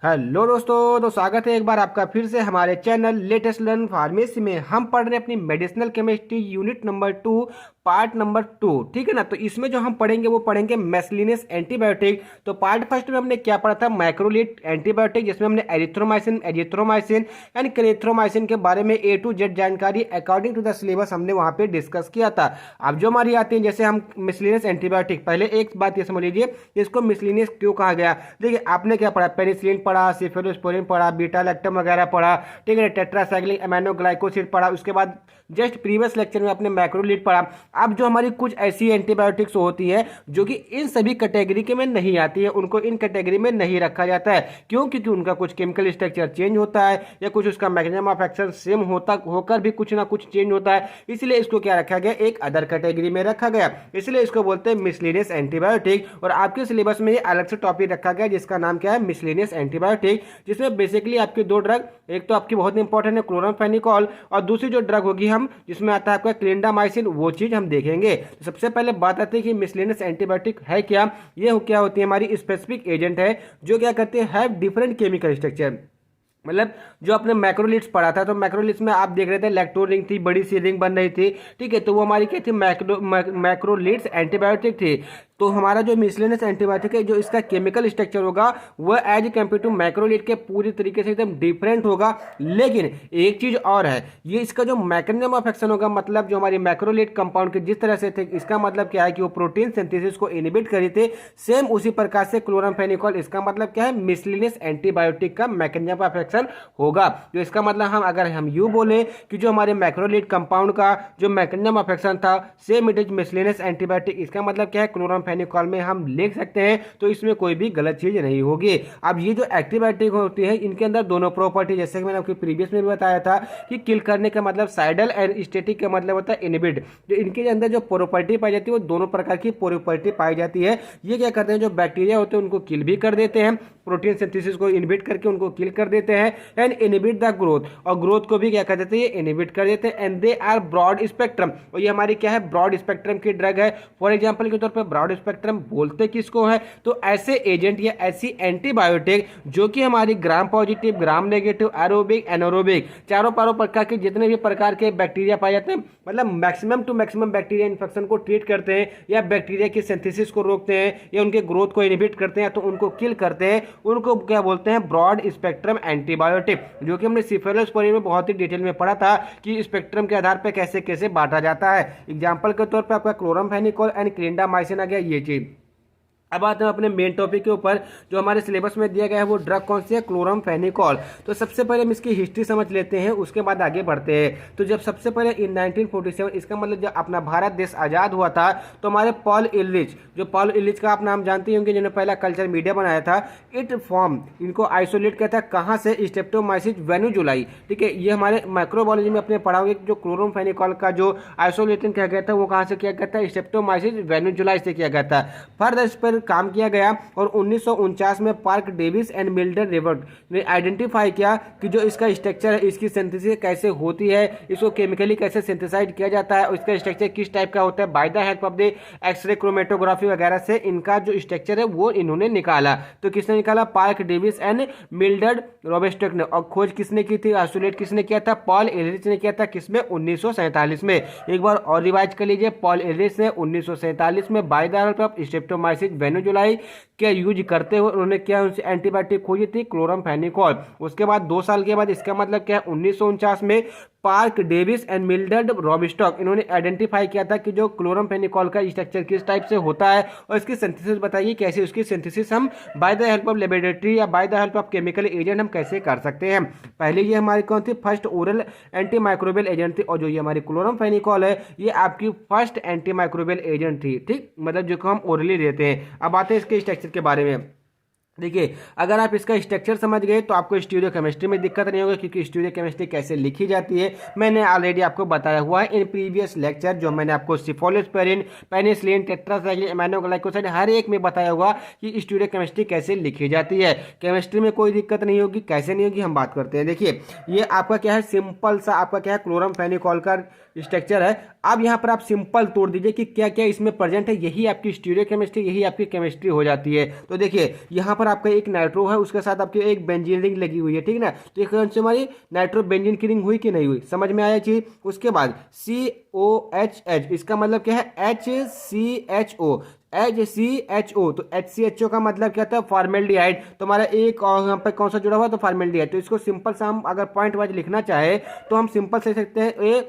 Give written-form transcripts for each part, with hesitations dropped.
Hello दोस्तों, तो स्वागत है एक बार आपका फिर से हमारे चैनल लेटेस्ट लर्न फार्मेसी में। हम पढ़ रहे हैं अपनी medicinal chemistry unit number 2 part number 2। ठीक है ना। तो इसमें जो हम पढ़ेंगे वो पढ़ेंगे मेस्लिनस एंटीबायोटिक। तो पार्ट फर्स्ट में हमने क्या पढ़ा था, मैक्रोलीड एंटीबायोटिक, जिसमें हमने एरिथ्रोमाइसिन, एजिथ्रोमाइसिन एंड क्लेथ्रोमाइसिन के बारे में ए टू जेड जानकारी अकॉर्डिंग टू द सिलेबस हमने वहां पे डिस्कस किया था। अब जो हमारी आती है, जैसे हम मिसलिनियस एंटीबायोटिक, पहले एक बात ये समझ लीजिए इसको मिसलिनियस क्यों कहा गया। देखिए आपने क्या पढ़ा, पेनिसिलिन पढ़ा, सिफेलोस्पोरिन पढ़ा, बीटा लैक्टम वगैरह पढ़ा, ठीक है, टेट्रासाइक्लिक अमीनो ग्लाइकोसिड पढ़ा। उसके बाद जस्ट प्रीवियस लेक्चर में आपने मैक्रोलीड पढ़ा। अब जो हमारी कुछ ऐसी एंटीबायोटिक्स होती है जो कि इन सभी कैटेगरी के में नहीं आती है, उनको इन कैटेगरी में नहीं रखा जाता है। क्यों? क्योंकि उनका कुछ केमिकल स्ट्रक्चर चेंज होता है या कुछ उसका मैकेनिज्म ऑफ एक्शन सेम होकर भी कुछ ना कुछ चेंज होता है। इसलिए इसको क्या रखा गया, एक अदर कैटेगरी में रखा गया। इसलिए इसको बोलते हैं मिसलिनियस एंटीबायोटिक। और आपके सिलेबस में अलग से टॉपिक रखा गया जिसका नाम क्या है, मिसलिनियस एंटीबायोटिक, जिसमें बेसिकली आपके दो ड्रग, एक तो आपकी बहुत इंपॉर्टेंट है क्लोरामफेनिकोल, और दूसरी जो ड्रग होगी हम जिसमें आता है आपका क्लिंडामाइसिन, वो चीज हम देखेंगे। तो सबसे पहले बात आती है कि मिसलिनियस एंटीबायोटिक है क्या। ये क्या होती है, हमारी स्पेसिफिक एजेंट है जो क्या करते हैं, हैव डिफरेंट केमिकल स्ट्रक्चर। मतलब जो आपने मैक्रोलिड्स पढ़ा था, तो मैक्रोलिड्स में आप देख रहे थे इलेक्ट्रोन रिंग थी, बड़ी सी रिंग बन रही थी, ठीक है, तो वो हमारी क्या थी, मैक्रोलिड्स एंटीबायोटिक थी। तो हमारा जो मिसलिनियस एंटीबायोटिक है, जो इसका केमिकल स्ट्रक्चर होगा वह एज कम्पेयर टू मैक्रोलिड के पूरी तरीके से एकदम डिफरेंट होगा। लेकिन एक चीज और है, ये इसका जो मैकेनिज्म ऑफ एक्शन होगा, मतलब जो हमारी मैक्रोलिड कंपाउंड के जिस तरह से थे, इसका मतलब क्या है कि वो प्रोटीन सिंथेसिस को इनहिबिट करी थे, सेम उसी प्रकार से क्लोरामफेनिकोल, इसका मतलब क्या है, मिसलिनियस एंटीबायोटिक का मैकेनिज्म ऑफ एक्शन होगा। तो इसका मतलब अगर हम यू बोले कि जो हमारे मैक्रोलिड कंपाउंड का जो मैकेनिज्म ऑफ एक्शन था same it is miscellaneous antibiotic, इसका मतलब क्या है, क्लोरामफेनिकोल में हम लिख सकते हैं। तो इसमें कोई भी गलत चीज नहीं होगी। अब ये जो एंटीबायोटिक होती है, इनके अंदर दोनों प्रॉपर्टी, जैसे कि मैंने आपको प्रीवियस में भी बताया था कि किल करने का मतलब साइडल एंड स्टैटिक का मतलब होता है इनहिबिट। जो इनके अंदर जो प्रॉपर्टी पाई जाती है वो दोनों प्रकार की प्रॉपर्टी पाई जाती है। ये क्या करते हैं, जो बैक्टीरिया होते हैं उनको किल भी कर देते हैं, प्रोटीन सिंथेसिस को इनहिबिट करके उनको किल कर देते हैं, एंड इनहिबिट द ग्रोथ, और ग्रोथ को भी क्या कर देते हैं, इनहिबिट कर देते हैं। And they are broad spectrum, और ये हमारी क्या है, ब्रॉड स्पेक्ट्रम की ड्रग है। फॉर एग्जांपल के तौर पर ब्रॉड स्पेक्ट्रम बोलते किसको है, तो ऐसे एजेंट या ऐसी एंटीबायोटिक जो कि हमारी gram positive, gram negative, aerobic, anaerobic, चारों प्रकार के जितने भी प्रकार के बैक्टीरिया पाए जाते हैं, मतलब maximum to maximum bacteria infection को ट्रीट करते हैं, या बैक्टीरिया की सिंथेसिस को रोकते हैं, या उनके ग्रोथ को इनहिबिट करते हैं, तो उनको किल करते हैं, उनको क्या बोलते हैं, ब्रॉड स्पेक्ट्रम एंटीबायोटिक। जो कि हमने सिफेलोस्पोरिन में बहुत ही डिटेल में पढ़ा था कि स्पेक्ट्रम के आधार पर कैसे कैसे बांटा जाता है। एग्जांपल के तौर पर आपका क्लोरामफेनिकोल एंड क्लिंडामाइसिन आ गया, ये चीज। अब आते हैं अपने मेन टॉपिक के ऊपर, जो हमारे सिलेबस में दिया गया है वो ड्रग कौन सी है, क्लोरामफेनिकोल। तो सबसे पहले हम इसकी हिस्ट्री समझ लेते हैं, उसके बाद आगे बढ़ते हैं। तो जब सबसे पहले इन 1947, इसका मतलब जब अपना भारत देश आज़ाद हुआ था, तो हमारे पॉल इलिच, जो पॉल इलिच का आप नाम जानते होंगे, जिन्होंने पहला कल्चर मीडिया बनाया था, इट फॉर्म, इनको आइसोलेट किया था कहाँ से, स्ट्रेप्टोमाइसिस वेनुजुलाई, ठीक है। ये हमारे माइक्रोबायोलॉजी में अपने पढ़ा होंगे, जो क्लोरामफेनिकोल का जो आइसोलेशन किया गया था वो कहाँ से किया गया था, स्ट्रेप्टोमाइसिस वेनुजुलाई से किया गया था। फर्दर इस पर काम किया गया, और 1949 में पार्क डेविस एंड मिल्डन रिवर्ट ने आइडेंटिफाई किया कि जो इसका स्ट्रक्चर है, इसकी सिंथेसिस कैसे होती है, इसको केमिकली कैसे सिंथेसाइज किया जाता है, और इसका स्ट्रक्चर किस टाइप का होता है, by the help of the X ray chromatography वगैरह से इनका जो स्ट्रक्चर है वो इन्होंने निकाला। तो किसने निकाला, पार्क डेविस एंड मिल्डन रोबस्टक ने। और खोज किसने की थी, आइसोलेट किसने किया था, पॉल इलिच ने किया था। किसमें, 1947 में। एक बार और रिवाइज कर लीजिए, पॉल इलिच ने 1947 में by the help of streptomyces venezuelae क्या यूज करते हुए उन्होंने क्या एंटीबायोटिक खोजी थी, क्लोरामफेनिकोल। उसके बाद 2 साल के बाद, इसका मतलब क्या है, 1949 में पार्क डेविस एंड मिल्डन रोबस्टक, इन्होंने आइडेंटिफाई किया था कि जो क्लोरामफेनिकोल का स्ट्रक्चर किस टाइप से होता है, और इसकी सिंथेसिस बताइए कैसे, उसकी सिंथेसिस हम by the help of laboratory या by the help of chemical agent हम कैसे कर सकते हैं। पहले ये हमारी कौन थी, first oral anti microbial agent थी, और जो ये हमारी क्लोरामफेनिकोल है ये आपकी फर्स्ट एंटी माइक्रोबियल एजेंट थी, ठीक, मतलब जो हम ओरली देते हैं। अब आते हैं इसके स्ट्रक्चर के बारे में। देखिए, अगर आप इसका स्ट्रक्चर समझ गए तो आपको स्टीरियो केमिस्ट्री में दिक्कत नहीं होगी, क्योंकि स्टीरियो केमिस्ट्री कैसे लिखी जाती है मैंने ऑलरेडी आपको बताया हुआ है इन प्रीवियस लेक्चर, जो मैंने आपको सिफोलोस्पेरिन, पेनिसिलिन, टेट्रासाइक्लिन अमीनो ग्लाइकोसाइड हर एक में बताया हुआ कि स्टीरियो केमिस्ट्री कैसे लिखी जाती है। केमिस्ट्री में कोई दिक्कत नहीं होगी, कैसे नहीं होगी हम बात करते हैं। देखिए, ये आपका क्या है, सिंपल सा आपका क्या है, क्लोरामफेनिकोल का स्ट्रक्चर है। अब यहाँ पर आप सिंपल तोड़ दीजिए कि क्या क्या इसमें प्रेजेंट है, यही आपकी स्टीरियो केमिस्ट्री, यही आपकी केमिस्ट्री हो जाती है। तो देखिए, यहाँ पर पर आपका एक नाइट्रो है, उसके साथ आपकी एक बेंजीन रिंग लगी हुई है, ठीक है ना। तो ये कौन सी हमारी नाइट्रो बेंजीन की रिंग हुई कि नहीं हुई, समझ में आया चीज। उसके बाद COHH, इसका मतलब क्या है, HCHO, HCHO। तो HCHO का मतलब क्या था, फॉर्मेल्डिहाइड। तो हमारा एक और यहाँ पे कौन सा जुड़ा हुआ, तो फॉर्मेल्डिहाइड। तो इसको सिंपल सा हम अगर पॉइंट वाइज लिखना चाहे तो हम सिंपल से लिख सकते हैं,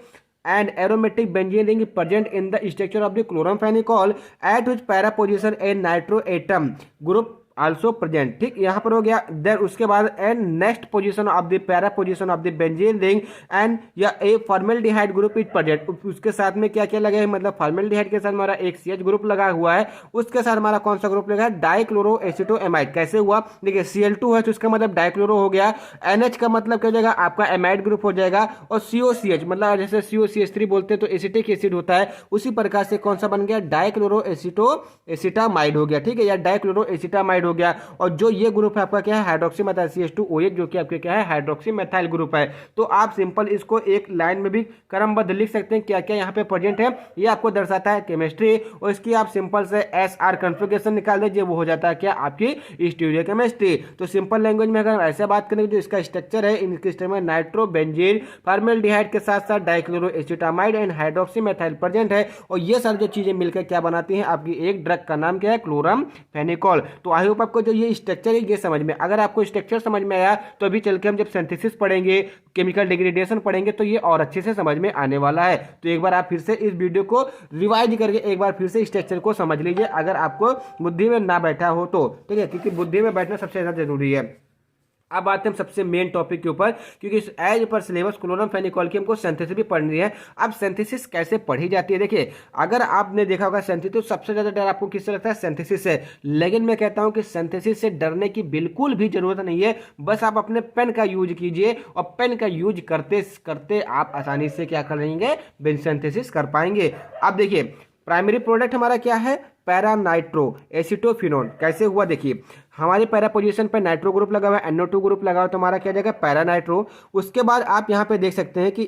an aromatic benzene ring present in the structure of the chloramphenicol at which para position a nitro atom group also present, ठीक, यहाँ पर हो गया। देन उसके बाद and next position of the para position of the benzene ring and या ए formaldehyde group is present. उसके साथ में क्या क्या लगे हैं, मतलब फॉर्मेल्डिहाइड के साथ हमारा एक CH ग्रुप लगा हुआ है, उसके साथ हमारा कौन सा ग्रुप लगा है, डाइक्लोरोएसिटोएमाइड। कैसे हुआ, देखिए Cl2 है तो इसका मतलब डाइक्लोरो हो गया, NH का मतलब क्या हो जाएगा, आपका एमाइड ग्रुप हो जाएगा, और COCH मतलब जैसे COCH3 बोलते हैं तो एसिटिक एसिड होता है, उसी प्रकार से कौन सा बन गया, डाइक्लोरोएसिटोएसिटामाइड हो गया, ठीक है, या डाइक्लोरोएसिटामाइड हो गया। और जो ये ग्रुप है आपका क्या है, हाइड्रोक्सी मेथाइल CH2OH, जो कि आपके क्या है, हाइड्रोक्सी मेथाइल ग्रुप है। तो आप सिंपल इसको एक लाइन में भी क्रमबद्ध लिख सकते हैं, क्या क्या यहाँ पे प्रेजेंट है, ये आपको दर्शाता है केमिस्ट्री। और इसकी आप सिंपल से SR कॉन्फ़िगरेशन निकाल दीजिए, वो हो जाता है क्या, आपकी स्टीरियोकेमिस्ट्री। तो सिंपल लैंग्वेज में अगर ऐसे बात करें, जो इसका स्ट्रक्चर है, इनके स्ट्रक्चर में नाइट्रो बेंजीन फॉर्मेल्डिहाइड के साथ साथ डाइक्लोरोएसिटामाइड एंड हाइड्रोक्सी मेथाइल प्रेजेंट है। और ये सारी जो चीजें मिलकर क्या बनाती हैं, आपकी एक ड्रग का नाम क्या है, क्लोरामफेनिकोल। तो आई होप आपको जो ये स्ट्रक्चर है ये समझ में, अगर आपको स्ट्रक्चर समझ में आया तो अभी चल के हम जब सिंथेसिस पढ़ेंगे, केमिकल डिग्रेडेशन पढ़ेंगे, तो ये और अच्छे से समझ में आने वाला है। तो एक बार आप फिर से इस वीडियो को रिवाइज करके एक बार फिर से स्ट्रक्चर को समझ लीजिए, अगर आपको बुद्धि में ना बैठा हो तो, ठीक है, क्योंकि बुद्धि में बैठना सबसे ज्यादा जरूरी है। अब आते हैं हम सबसे मेन टॉपिक के ऊपर, क्योंकि एज पर सिलेबस क्लोरामफेनिकोल की हमको सिंथेसिस भी पढ़नी है। अब सिंथेसिस कैसे पढ़ी जाती है, देखिए अगर आपने देखा होगा सिंथेसिस, तो सबसे ज्यादा डर आपको किससे लगता है, सिंथेसिस से। लेकिन मैं कहता हूं कि सिंथेसिस से डरने की बिल्कुल भी जरूरत नहीं है, बस आप अपने पेन का यूज कीजिए, और पेन का यूज करते करते आप आसानी से क्या कर लेंगे, सिंथेसिस कर पाएंगे। अब देखिए प्राइमरी प्रोडक्ट हमारा क्या है, पैरा नाइट्रो एसिटोफिनोन। कैसे हुआ, देखिए हमारे पैरा पोजीशन पर नाइट्रो ग्रुप लगा हुआ है, NO2 ग्रुप लगा हुआ, तो हमारा क्या जाएगा, पैरा नाइट्रो। उसके बाद आप यहाँ पे देख सकते हैं कि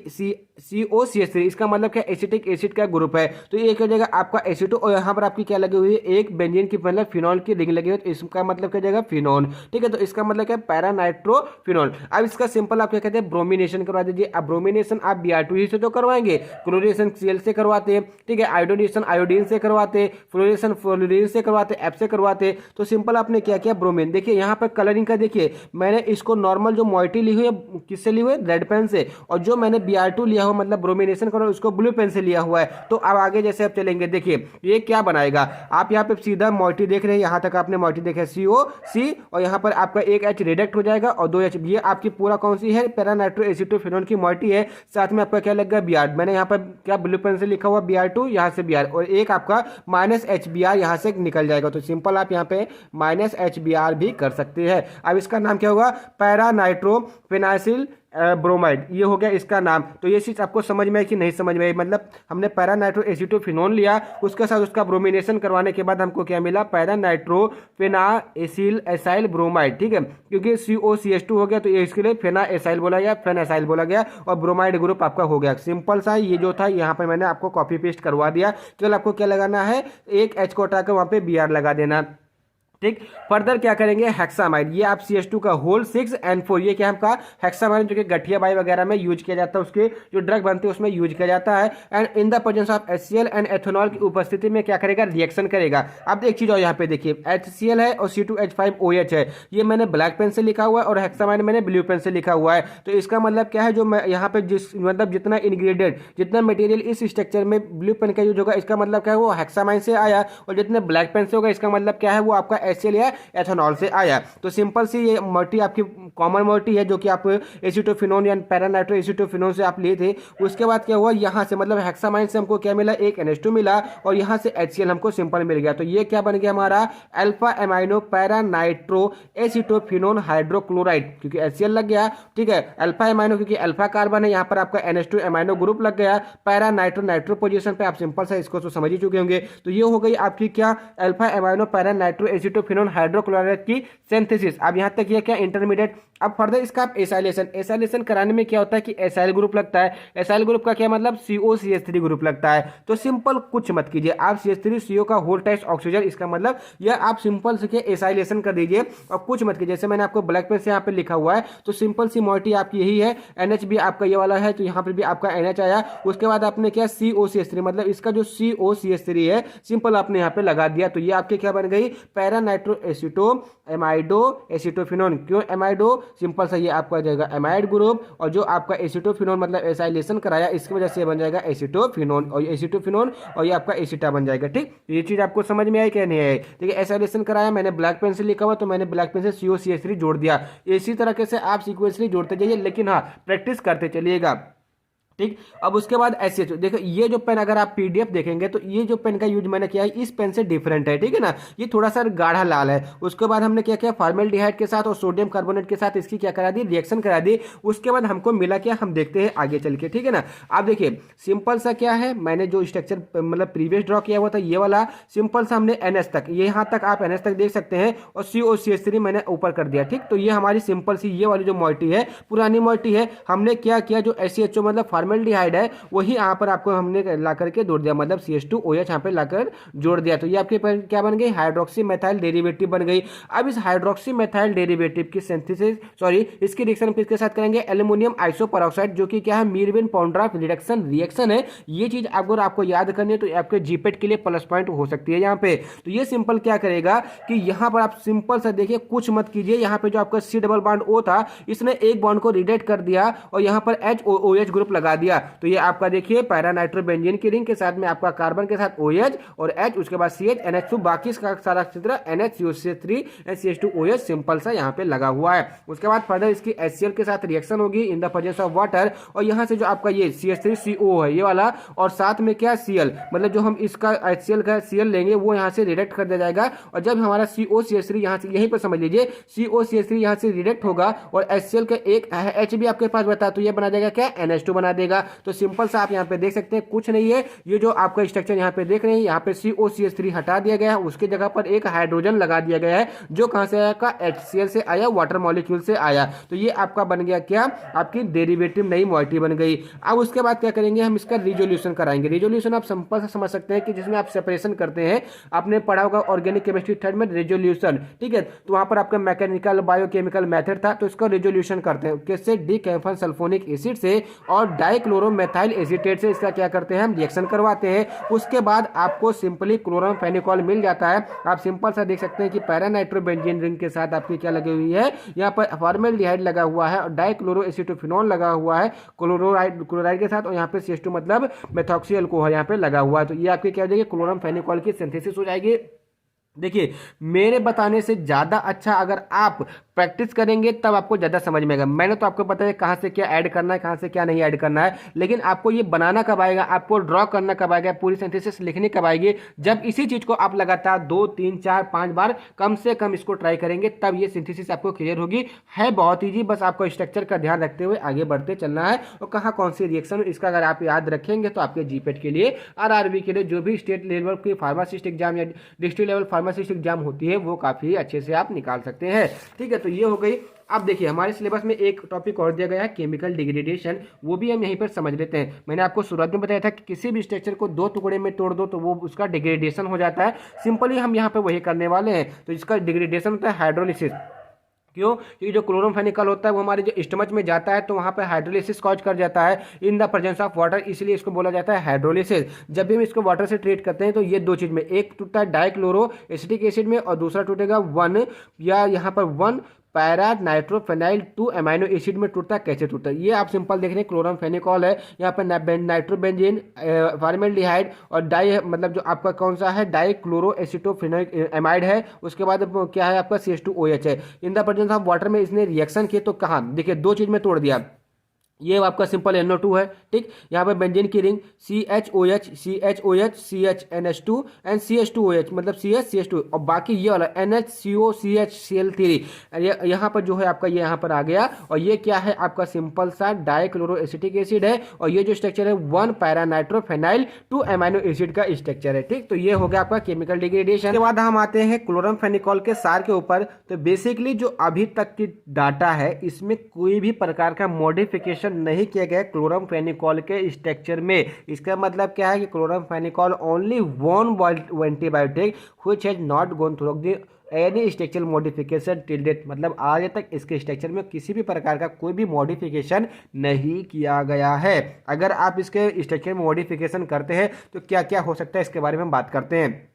COCH3, इसका मतलब क्या, एसिटिक एसिड का ग्रुप है, तो ये क्या जाएगा आपका एसिटो, और यहाँ पर आपकी क्या लगी हुई है, एक बेंजीन की मतलब फिनॉल की रिंग लगी हुई है, तो इसका मतलब क्या जाएगा, फिनोन, ठीक है। तो इसका मतलब क्या, पैरा नाइट्रो फिनोल। अब इसका सिंपल आप क्या कहते हैं, ब्रोमिनेशन करवा दीजिए। अब ब्रोमिनेशन आप Br2 ही से तो करवाएंगे, क्लोरीनेशन Cl से करवाते हैं, ठीक है, आयोडोनेशन आयोडीन से करवाते, फ्लोरेशन फ्लोरीन से करवाते, F से करवाते। तो सिंपल आपने क्या किया, ब्रोमीन। देखिए यहाँ पर कलरिंग का देखिए, मैंने इसको नॉर्मल जो मोइटी ली हुई है, किससे ली हुई है, रेड पेन से, और जो मैंने Br2 लिया हुआ मतलब ब्रोमिनेशन करो, उसको ब्लू पेन से लिया हुआ है। तो अब आगे जैसे आप चलेंगे, देखिए ये क्या बनाएगा, आप यहाँ पे सीधा मोइटी देख रहे हैं, यहाँ तक आपने मोइटी देखा COC, और यहाँ पर आपका एक H रिडक्ट हो जाएगा और 2 H। ये आपकी पूरा कौन सी है, पैरा नाइट्रो एसिटोफिनोन की मोइटी है। साथ में आपका क्या लग गया, Br, मैंने यहाँ पर क्या ब्लू पेन से लिखा हुआ Br2, यहाँ से Br, और एक आपका -HBr यहाँ से निकल जाएगा। तो सिंपल आप यहाँ पे -HBr भी कर सकते हैं। अब इसका नाम क्या होगा, पैरा नाइट्रो फिनाइसिल ब्रोमाइड, ये हो गया इसका नाम। तो ये चीज आपको समझ में आई कि नहीं समझ में आई, मतलब हमने पैरा नाइट्रो एसिटोफिनोन लिया, उसके साथ उसका ब्रोमिनेशन करवाने के बाद हमको क्या मिला, पैरा नाइट्रो फेनाएसिल एसाइल ब्रोमाइड, ठीक है, क्योंकि COCH2 हो गया तो ये इसके लिए फेनाएसाइल बोला गया, फेनाएसाइल बोला गया, और ब्रोमाइड ग्रुप आपका हो गया। सिंपल सा ये जो था यहाँ पर मैंने आपको कॉपी पेस्ट करवा दिया, केवल आपको क्या लगाना है, एक H को हटाकर वहां पे Br लगा देना, ठीक। फर्दर क्या करेंगे, हेक्सामाइड, ये आप CH2 का होल 6N4, ये क्या आपका हेक्सामाइड, जो कि गठिया बाई वगैरह में यूज किया जाता है, उसके जो ड्रग बनते हैं उसमें यूज किया जाता है। And in the presence of HCl and ethanol की उपस्थिति में क्या करेगा, रिएक्शन करेगा। अब एक चीज और यहाँ पे देखिए, HCl है और C2H5OH है, ये मैंने ब्लैक पेन से लिखा हुआ है, और हेक्सामाइड मैंने ब्लू पेन से लिखा हुआ है। तो इसका मतलब क्या है, जो मैं यहाँ पे जिस मतलब जितना इंग्रेडिएंट, जितना मटेरियल इस स्ट्रक्चर में ब्लू पेन का यूज होगा, इसका मतलब क्या है, वो हेक्सामाइड से आया, और जितने ब्लैक पेन से होगा इसका मतलब क्या है, वो आपका HCl या एथेनॉल से आया। तो सिंपल सी ये मोइटी आपकी कॉमन मोइटी है, जो कि आप एसिटोफिनोन या पैरा नाइट्रो एसिटोफिनोन से आप लिए थे। उसके बाद क्या हुआ, यहाँ से मतलब हेक्सामाइड से हमको क्या मिला, एक NH2 मिला, और यहाँ से HCl हमको सिंपल मिल गया। तो ये क्या बन गया हमारा, alpha amino para nitro acetophenone hydrochloride, क्योंकि HCl लग गया, ठीक है, अल्फा एमाइनो क्योंकि अल्फा कार्बन है, यहाँ पर आपका NH2 एमाइनो ग्रुप लग गया, पैरा नाइट्रो नाइट्रो पोजीशन पे। आप सिंपल सा इसको तो समझ ही चुके होंगे। तो ये हो गई आपकी क्या, alpha amino para nitro acetophenone hydrochloride की सिंथेसिस। अब यहाँ तक ये क्या इंटरमीडिएट। अब फर्दर इसका आप एसाइलेशन कराने में क्या होता है कि एसाइल ग्रुप लगता है। एसाइल ग्रुप का क्या मतलब COCH3 ग्रुप लगता है। तो सिंपल कुछ मत कीजिए, आप CH3CO का होल टेस्ट ऑक्सीजन, इसका मतलब यह आप सिंपल से एसाइलेशन कर दीजिए और कुछ मत कीजिए। जैसे मैंने आपको ब्लैक पेन से यहाँ पे लिखा हुआ है, तो सिंपल सी मॉइटी आपकी यही है। NH भी आपका ये वाला है, तो यहाँ पर भी आपका NH आया। उसके बाद आपने क्या COCH3, मतलब इसका जो COCH3 है सिंपल आपने यहाँ पे लगा दिया। तो ये आपके क्या बन गई, पैरा नाइट्रो एसीटो एमाइडो एसीटोफिनोन। क्यों एमाइडो, सिंपल सा ये आपका जाएगा एमाइड ग्रुप, और जो आपका एसीटोफिनोन मतलब एसाइलेशन कराया इसकी वजह से बन जाएगा एसीटोफिनोन, और एसीटोफिनोन और ये आपका एसीटा बन जाएगा। ठीक, ये चीज आपको समझ में आई क्या नहीं आई। देखिए एसाइलेशन कराया, मैंने ब्लैक पेन से लिखा हुआ तो मैंने ब्लैक पेन से COCH3 जोड़ दिया। इसी तरह से आप सीक्वेंसली जोड़ते जाइए, लेकिन हाँ प्रैक्टिस करते चलिएगा। ठीक, अब उसके बाद SH देखो, ये जो पेन अगर आप PDF देखेंगे तो ये जो पेन का यूज मैंने किया है इस पेन से डिफरेंट है, ठीक है ना, ये थोड़ा सा गाढ़ा लाल है। उसके बाद हमने क्या किया, फॉर्मेल्डिहाइड के साथ और सोडियम कार्बोनेट के साथ इसकी क्या करा दी, रिएक्शन करा दी। उसके बाद हमको मिला क्या, हम देखते हैं आगे चल के, ठीक है ना। आप देखिए सिंपल सा क्या है, मैंने जो स्ट्रक्चर मतलब प्रीवियस ड्रॉ किया हुआ था ये वाला, सिंपल सा हमने NH तक, ये यहाँ तक आप NH तक देख सकते हैं, और COCH3 मैंने ऊपर कर दिया। ठीक, तो ये हमारी सिंपल सी ये वाली जो मॉइटी है, पुरानी मॉइटी है, हमने क्या किया, जो SCHO मतलब फॉर्मेल्डिहाइड है वही यहाँ पर आपको हमने ला करके जोड़ दिया, मतलब CH2OH यहाँ पे लाकर जोड़ दिया। तो ये आपके क्या बन गई, हाइड्रोक्सी मेथाइल डेरिवेटिव बन गई। अब इस हाइड्रोक्सी मेथाइल डेरिवेटिव की सिंथेसिस इसकी रिएक्शन किसके साथ करेंगे, एल्यूमिनियम आइसोपेरोक्साइड, जो कि क्या है मीरविन पॉन्ड्राफ रिडक्शन रिएक्शन है। ये चीज अगर आपको याद करनी है तो आपके जीपेट के लिए प्लस पॉइंट हो सकती है यहाँ पे। तो ये सिंपल क्या करेगा कि यहाँ पर आप सिंपल सा देखिए, कुछ मत कीजिए, यहाँ पे जो आपका C डबल बॉन्ड O था इसने एक बॉन्ड को रिडक्ट कर दिया और यहाँ पर HOOH ग्रुप लगा दिया। तो ये आपका देखिए पैरा नाइट्रोबेंजीन की रिंग के साथ में आपका कार्बन के साथ OH और H, उसके बाद CH NH2, बाकी इसका सारा चित्र NH3 CH2OH सिंपल सा यहाँ पे लगा हुआ है। उसके बाद फर्दर इसकी HCl के साथ रिएक्शन होगी in the presence of water, और यहाँ से जो आपका ये CH3CO है ये वाला, और साथ में क्या Cl, मतलब जो हम इसका HCl का Cl लेंगे वो यहाँ से रिडक्ट कर दिया जाएगा। और जब हमारा COCH3 यहाँ से, यहीं पर समझ लीजिए COCH3 यहाँ से रिडक्ट होगा और HCl का एक H भी आपके पास बता, तो ये बना देगा क्या, NH2 बना देगा। तो सिंपल सा आप यहाँ पे देख सकते हैं, कुछ नहीं है, ये जो आपका स्ट्रक्चर यहाँ पे देख रहे हैं, यहाँ पे COCH3 हटा दिया गया है, उसके जगह पर एक हाइड्रोजन लगा दिया गया है, जो कहां से आया, का HCl से आया, वाटर मॉलिक्यूल से आया। तो ये आपका बन गया क्या, आपकी डेरिवेटिव नई मॉइटी बन गई। अब उसके बाद क्या करेंगे, हम इसका रिजोल्यूशन कराएंगे। रिजोल्यूशन आप सिंपल से समझ सकते हैं कि जिसमें आप सेपरेशन करते हैं, आपने पढ़ा होगा ऑर्गेनिक केमिस्ट्री थर्ड में रिजोल्यूशन, ठीक है। तो वहां पर आपका मैकेनिकल बायोकेमिकल मेथड था, तो इसका रिजोल्यूशन करते हैं किससे, डिकैम्फन सल्फोनिक एसिड से और डाइक्लोरोमेथाइल एसीटेट से इसका क्या करते हैं, हम रिएक्शन करवाते हैं। उसके बाद आपको सिंपली क्लोरमफेनिकॉल मिल जाता है। आप सिंपल सा देख सकते हैं कि पैरा नाइट्रोबेंजीन रिंग के साथ आपकी क्या लगी हुई है, यहाँ पर फॉर्मेल्डिहाइड लगा हुआ है और डाइक्लोरो एसीटोफिनॉल लगा हुआ है क्लोराइड के साथ, और यहाँ पे CH2 मतलब मेथॉक्सी अल्कोहल यहाँ पे लगा हुआ है। तो ये आपके क्या हो जाएगी, क्लोरमफेनिकॉल की सिंथेसिस हो जाएगी। देखिए मेरे बताने से ज़्यादा अच्छा अगर आप प्रैक्टिस करेंगे तब आपको ज़्यादा समझ में आएगा। मैंने तो आपको बताया कहाँ से क्या ऐड करना है, कहाँ से क्या नहीं ऐड करना है, लेकिन आपको ये बनाना कब आएगा, आपको ड्रॉ करना कब आएगा, पूरी सिंथेसिस लिखनी कब आएगी, जब इसी चीज़ को आप लगातार 2 3 4 5 बार कम से कम इसको ट्राई करेंगे, तब ये सिंथेसिस आपको क्लियर होगी। है बहुत ईजी, बस आपको स्ट्रक्चर का ध्यान रखते हुए आगे बढ़ते चलना है, और कहाँ कौन सी रिएक्शन, इसका अगर आप याद रखेंगे तो आपके जीपेट के लिए, RRB के लिए, जो भी स्टेट लेवल की फार्मासिस्ट एग्जाम या डिस्ट्रिक्ट लेवल फार्मासिस्ट एग्जाम होती है, वो काफ़ी अच्छे से आप निकाल सकते हैं। ठीक है, तो ये हो गई। अब देखिए हमारे सिलेबस में एक टॉपिक और दिया गया है, केमिकल डिग्रेडेशन, वो भी हम यहीं पर समझ लेते हैं। मैंने आपको शुरुआत में बताया था कि किसी भी स्ट्रक्चर को 2 टुकड़े में तोड़ दो तो वो उसका डिग्रेडेशन हो जाता है। सिंपली हम यहाँ पे वही करने वाले हैं। तो इसका डिग्रेडेशन होता है हाइड्रोलिसिस। क्यों, क्योंकि जो क्लोरोफेनिकल होता है वो हमारे जो स्टमच में जाता है, तो वहाँ पर हाइड्रोलिसिस कॉज कर जाता है in the presence of water, इसलिए इसको बोला जाता है हाइड्रोलिसिस। जब भी हम इसको वाटर से ट्रीट करते हैं तो ये 2 चीज़ में, एक टूटता है डाइक्लोरो एसिटिक एसिड में, और दूसरा टूटेगा 1 या यहाँ पर 1 पैरा नाइट्रोफेनाइल 2 अमाइनो एसिड में टूटता है। कैसे टूटता है ये आप सिंपल देख रहे हैं, क्लोरमफेनिकॉल है, यहाँ पर नाइट्रोबेंजीन, फॉर्मेल्डिहाइड और डाई मतलब जो आपका कौन सा है, डाइक्लोरो एसिटोफेनोइक एमाइड है। उसके बाद क्या है आपका CH2OH है। In the presence of water में इसने रिएक्शन किए, तो कहाँ देखिए 2 चीज़ में तोड़ दिया, ये आपका सिंपल NO2 है। ठीक, यहाँ पे बेंजीन की ring CHOH CHOH CHNH2 and CH2OH मतलब CH और बाकी ये वाला NHCOCHCl3 यहाँ पर जो है आपका ये यहाँ पर आ गया। और ये क्या है आपका सिंपल सा डाइक्लोरोएसिटिक एसिड है। और ये जो स्ट्रक्चर है 1 पैरा नाइट्रोफेनाइल 2 अमाइनो एसिड का स्ट्रक्चर है। ठीक, तो ये हो गया आपका केमिकल डिग्रेडेशन। के बाद हम आते हैं क्लोरमफेनिकॉल के सार के ऊपर। तो बेसिकली जो अभी तक की डाटा है इसमें कोई भी प्रकार का मॉडिफिकेशन नहीं किया गया क्लोरमफेनिकॉल के स्ट्रक्चर में। इसका मतलब क्या है कि chloramphenicol only one antibiotic which has not gone through the any structural modification till date, मतलब आज तक इसके स्ट्रक्चर में किसी भी प्रकार का कोई भी मॉडिफिकेशन नहीं किया गया है। अगर आप इसके स्ट्रक्चर में मॉडिफिकेशन करते हैं तो क्या क्या हो सकता है इसके बारे में बात करते हैं।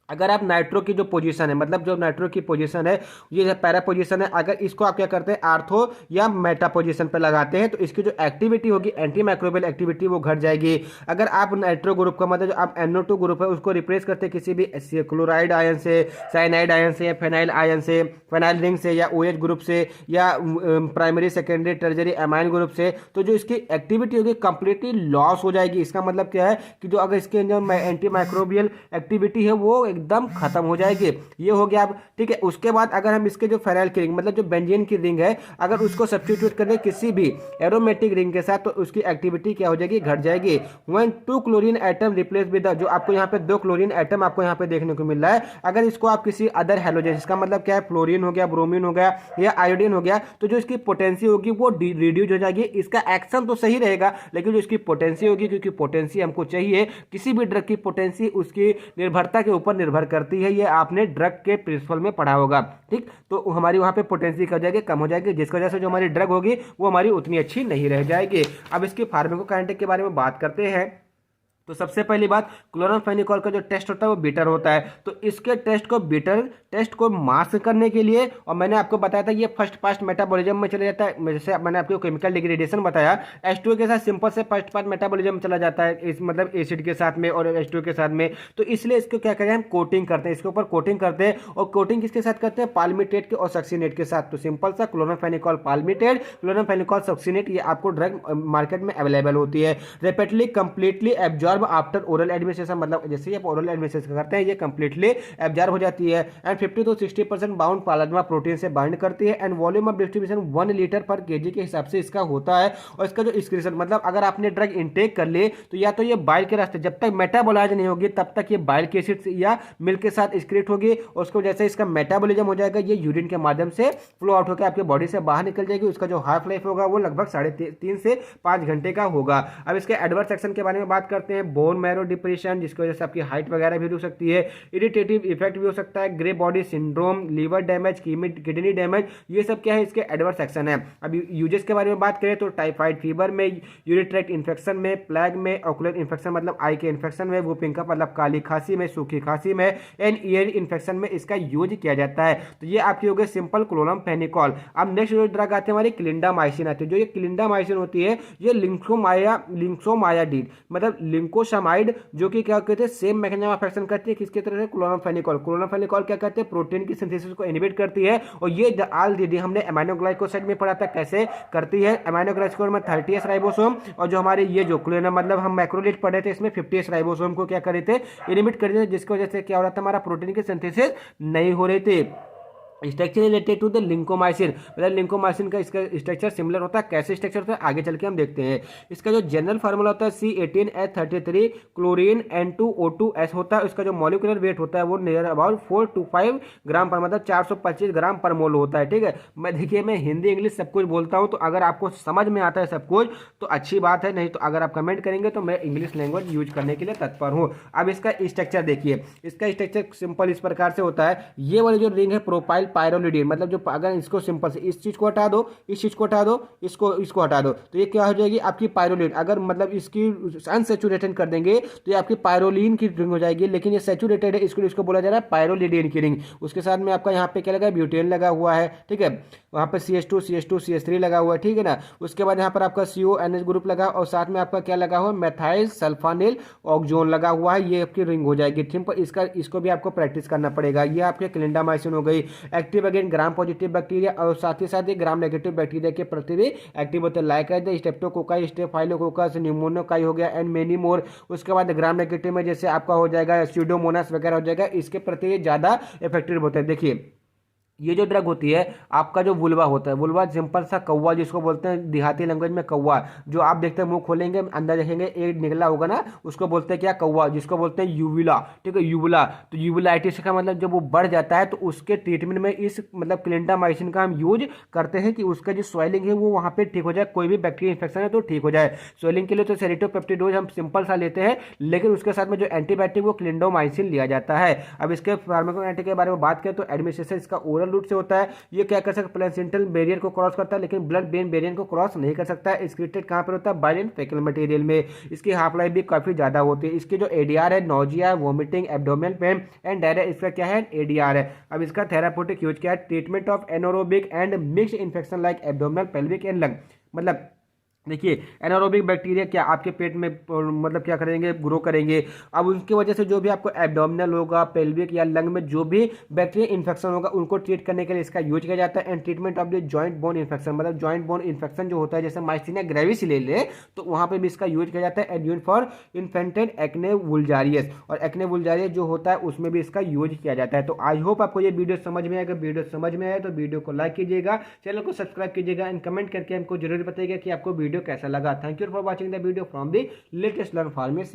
अगर आप नाइट्रो की जो पोजीशन है, मतलब जो नाइट्रो की पोजीशन है ये पैरा पोजीशन है, अगर इसको आप क्या करते हैं आर्थो या मेटा पोजीशन पर लगाते हैं तो इसकी जो एक्टिविटी होगी एंटी माइक्रोबियल एक्टिविटी वो घट जाएगी। अगर आप नाइट्रो ग्रुप का मतलब जो आप NO2 ग्रुप है उसको रिप्लेस करते हैं किसी भी क्लोराइड आयन से, साइनाइड आयन से, या फेनाइल आयन से, फेनाइल रिंग से, या OH ग्रुप से, या प्राइमरी सेकेंडरी टर्जरी अमाइन ग्रुप से, तो जो इसकी एक्टिविटी होगी कंप्लीटली लॉस हो जाएगी। इसका मतलब क्या है कि जो अगर इसके जो एंटी माइक्रोबियल एक्टिविटी है वो एकदम खत्म हो जाएगी। ये हो गया अब। ठीक है, उसके बाद अगर हम इसके जो फेनाइल की रिंग मतलब जो बेंजीन की रिंग है अगर उसको सब्स्टिट्यूट करें किसी भी एरोमेटिक रिंग के साथ तो उसकी एक्टिविटी क्या हो जाएगी, घट जाएगी। When 2 chlorine atom replace with जो आपको यहाँ पे 2 क्लोरीन एटम आपको यहाँ पे देखने को मिल रहा है, अगर इसको आप किसी अदर हेलोजन, इसका मतलब क्या है फ्लोरीन हो गया, ब्रोमीन हो गया या आयोडीन हो गया, तो जो इसकी पोटेंसी होगी वो रिड्यूस हो जाएगी। इसका एक्शन तो सही रहेगा लेकिन जो इसकी पोटेंसी होगी, क्योंकि पोटेंसी हमको चाहिए, किसी भी ड्रग की पोटेंसी उसकी निर्भरता के ऊपर निर्भर करती है। ये आपने ड्रग के प्रिंसिपल में पढ़ा होगा। ठीक, तो हमारी वहां पे पोटेंसी हो जाएगी, कम हो जाएगी, जिसकी वजह से जो हमारी ड्रग होगी वो हमारी उतनी अच्छी नहीं रह जाएगी। अब इसकी फार्माकोकाइनेटिक के बारे में बात करते हैं। तो सबसे पहली बात, क्लोरमफेनिकॉल का जो टेस्ट होता है वो बीटर होता है। तो इसके टेस्ट को मास्क करने के लिए, और मैंने आपको बताया था ये फर्स्ट पास मेटाबॉलिज्म में चला जाता है, जैसे मैंने आपको केमिकल डिग्रेडेशन बताया, H2O के साथ सिंपल से फर्स्ट पास मेटाबॉलिज्म में चला जाता है, इस मतलब एसिड के साथ में और H2O के साथ में। तो इसलिए इसको क्या करें हम कोटिंग करते हैं, इसके ऊपर कोटिंग करते हैं। और कोटिंग किसके साथ करते हैं, पाल्मिटेट के और सक्सीनेट के साथ। तो सिंपल सा क्लोरमफेनिकॉल पाल्मिटेट, क्लोरमफेनिकॉल सक्सीनेट, ये आपको ड्रग मार्केट में अवेलेबल होती है। Rapidly completely absorb after oral administration, मतलब जैसे ही आप ओरल एडमिनिस्ट्रेशन करते हैं ये कंप्लीटली एब्जॉर्ब हो जाती है। And 50 to 60% bound plasma protein से बाइंड करती है। And volume of distribution 1 litre पर केजी के हिसाब से इसका होता है। और इसका जो एक्सक्रीशन, मतलब अगर आपने ड्रग इनटेक कर ले तो या तो ये बाइल के रास्ते, जब तक मेटाबोलाइज नहीं होगी तब तक ये बाइल के एसिड या मिल्क के साथ एक्सक्रीट होगी। और उसको जैसे इसका मेटाबॉलिज्म हो जाएगा ये यूरिन के माध्यम से फ्लो आउट होकर आपके बॉडी से बाहर निकल जाएगी। उसका जो हाफ लाइफ होगा वो लगभग 3.5 से 5 घंटे का होगा। अब इसके एडवर्स एक्शन के बारे में बात करते हैं। बोन मैरो डिप्रेशन, जिसकी वजह से आपकी हाइट वगैरह भी रुक सकती है। इरिटेटिव इफेक्ट भी हो सकता है। Grey body syndrome, liver damage, kidney damage, ये सब क्या है इसके एडवर्स एक्शन है। अब यूजेस के बारे में बात करें तो टाइफाइड फीवर में, यूरिन ट्रैक्ट इन्फेक्शन में, प्लेग में, ऑकुलर इन्फेक्शन मतलब आई के इन्फेक्शन में, वूपिंग कफ मतलब काली खांसी में, सूखी खांसी में, एंड ईयर इन्फेक्शन में इसका यूज किया जाता है। तो ये आपकी हो गई सिंपल क्लोरमफेनिकॉल। अब नेक्स्ट जो ड्रग आती है हमारी क्लिंडामाइसिन आती है। जो ये क्लिंडामाइसिन होती है ये लिंकोमायाडिन मतलब लिंकोसामाइड, जो कि क्या कहते हैं सेम मैकेनिज्म ऑफ एक्शन करती है किसके तरह से, क्लोरमफेनिकॉल। क्लोरमफेनिकॉल क्या करते हैं प्रोटीन की सिंथेसिस को इनहिबिट करती है। और ये ऑलरेडी हमने अमीनो ग्लाइकोसाइड में पढ़ा था कैसे करती है। अमीनो ग्लाइकोसाइड में 30S राइबोसोम, और जो हमारे ये जो मतलब हम मैक्रोलेट पढ़े थे इसमें 50S राइबोसोम को क्या कर रहे थे, इनहिबिट कर रहे थे, जिसकी वजह से क्या हो रहा था हमारा प्रोटीन की सिंथेसिस नहीं हो रही थी। Structure related to the lincomycin, मतलब लिंकोमाइसिन का इसका स्ट्रक्चर सिमिलर होता है। कैसे स्ट्रक्चर होता है आगे चल के हम देखते हैं। इसका जो जनरल फार्मूला होता है C18H33 क्लोरीन N2O2S होता है। इसका जो मॉलिक्यूलर वेट होता है वो नियर अबाउट 4 to 5 ग्राम पर, मतलब 425 ग्राम पर मोल होता है। ठीक है, मैं देखिए मैं हिंदी इंग्लिश सब कुछ बोलता हूँ, तो अगर आपको समझ में आता है सब कुछ तो अच्छी बात है, नहीं तो अगर आप कमेंट करेंगे तो मैं इंग्लिश लैंग्वेज यूज करने के लिए तत्पर हूँ। अब इसका स्ट्रक्चर देखिए, इसका स्ट्रक्चर सिंपल इस प्रकार से होता है। ये वाली जो रिंग है प्रोपाइल पायरोलिडिन, मतलब जो अगर इसको सिंपल से इस चीज को हटा दो, इस चीज को हटा दो, इसको हटा दो, तो ये क्या हो जाएगी आपकी पायरोलिन। अगर मतलब इसकी अनसेचुरेटेड कर देंगे तो ये आपकी पायरोलिन की रिंग हो जाएगी, लेकिन ये सेचुरेटेड है इसको बोला जा रहा है पायरोलिडिन की रिंग। उसके साथ में आपका यहाँ पे क्या लगा है, ब्यूटेन लगा हुआ है। ठीक है, वहाँ पे CH2 लगा हुआ है। ठीक है ना, उसके बाद यहाँ पर आपका CONH ग्रुप लगा, और साथ में आपका क्या लगा हुआ है, मेथाइल सल्फानिल ऑक्सोन लगा हुआ है। ये आपकी रिंग हो जाएगी। सिंपल इसको भी आपको प्रैक्टिस करना पड़ेगा। ये आपके क्लिंडामाइसिन हो गई। Active against gram positive bacteria और साथ ही ग्राम नेगेटिव बैक्टीरिया के प्रति भी एक्टिव होते हैं, लाइक है स्टेप्टोकोकाई, स्टेफाइलोकोकस, न्यूमोनोकाई हो गया एंड मेनी मोर। उसके बाद ग्राम नेगेटिव में जैसे आपका हो जाएगा स्यूडोमोनास वगैरह हो जाएगा, इसके प्रति ज़्यादा इफेक्टिव होते हैं। देखिए ये जो ड्रग होती है आपका जो वुल्वा होता है, वुल्वा सिंपल सा कौवा जिसको बोलते हैं देहाती लैंग्वेज में कौवा, जो आप देखते हैं मुंह खोलेंगे अंदर देखेंगे एक निकला होगा ना, उसको बोलते हैं क्या, कौवा, जिसको बोलते हैं यूविला। ठीक है, यूविला। तो यूविलाइटिस का मतलब जब वो बढ़ जाता है तो उसके ट्रीटमेंट में इस मतलब क्लिंडामाइसिन का हम यूज करते हैं कि उसका जो स्वेलिंग है वो वहाँ पे ठीक हो जाए, कोई भी बैक्टीरिया इन्फेक्शन है तो ठीक हो जाए। स्वेलिंग के लिए तो सेरिटोपेप्टिडोज हम सिंपल सा लेते हैं, लेकिन उसके साथ में जो एंटीबायोटिक वो क्लिंडोमाइसिन लिया जाता है। अब इसके फार्माकोकाइनेटिक के बारे में बात करें तो एडमिनिस्ट्रेशन इसका ओरल रूट से होता है। ये क्या कर सकता है, प्लेसेंटल बैरियर को क्रॉस करता है लेकिन ब्लड ब्रेन बैरियर को क्रॉस नहीं कर सकता है। एक्सक्रीटेड कहां पर होता है, बाइल एंड फेकल मटेरियल में। इसकी हाफ लाइफ भी काफी ज्यादा होती है। इसकी जो एडीआर है, nausea, vomiting, abdominal pain and diarrhoea, इसका क्या है, एडीआर है। अब इसका थेराप्यूटिक यूज क्या है, treatment of anaerobic and mixed infection like abdominal, pelvic and lung. मतलब देखिए एनारोबिक बैक्टीरिया क्या आपके पेट में मतलब क्या करेंगे, ग्रो करेंगे। अब उनकी वजह से जो भी आपको एब्डोमिनल होगा, पेल्विक या लंग में जो भी बैक्टीरिया इन्फेक्शन होगा उनको ट्रीट करने के लिए इसका यूज किया जाता है। And treatment of the joint bone infection, मतलब जॉइंट बोन इन्फेक्शन जो होता है जैसे माइस्थीनिया ग्रेविस ले ले तो वहाँ पर भी इसका यूज किया जाता है। एंड यूज फॉर इन्फेंटेड एक्ने वुल्जारियस, और एक्ने वुल्जारियस जो होता है उसमें भी इसका यूज किया जाता है। तो आई होप आपको ये वीडियो समझ में आएगा। वीडियो समझ में आए तो वीडियो को लाइक कीजिएगा, चैनल को सब्सक्राइब कीजिएगा एंड कमेंट करके हमको जरूर बताइएगा कि आपको वीडियो कैसा लगा। Thank you for watching the video from the latest Learn Pharmacy.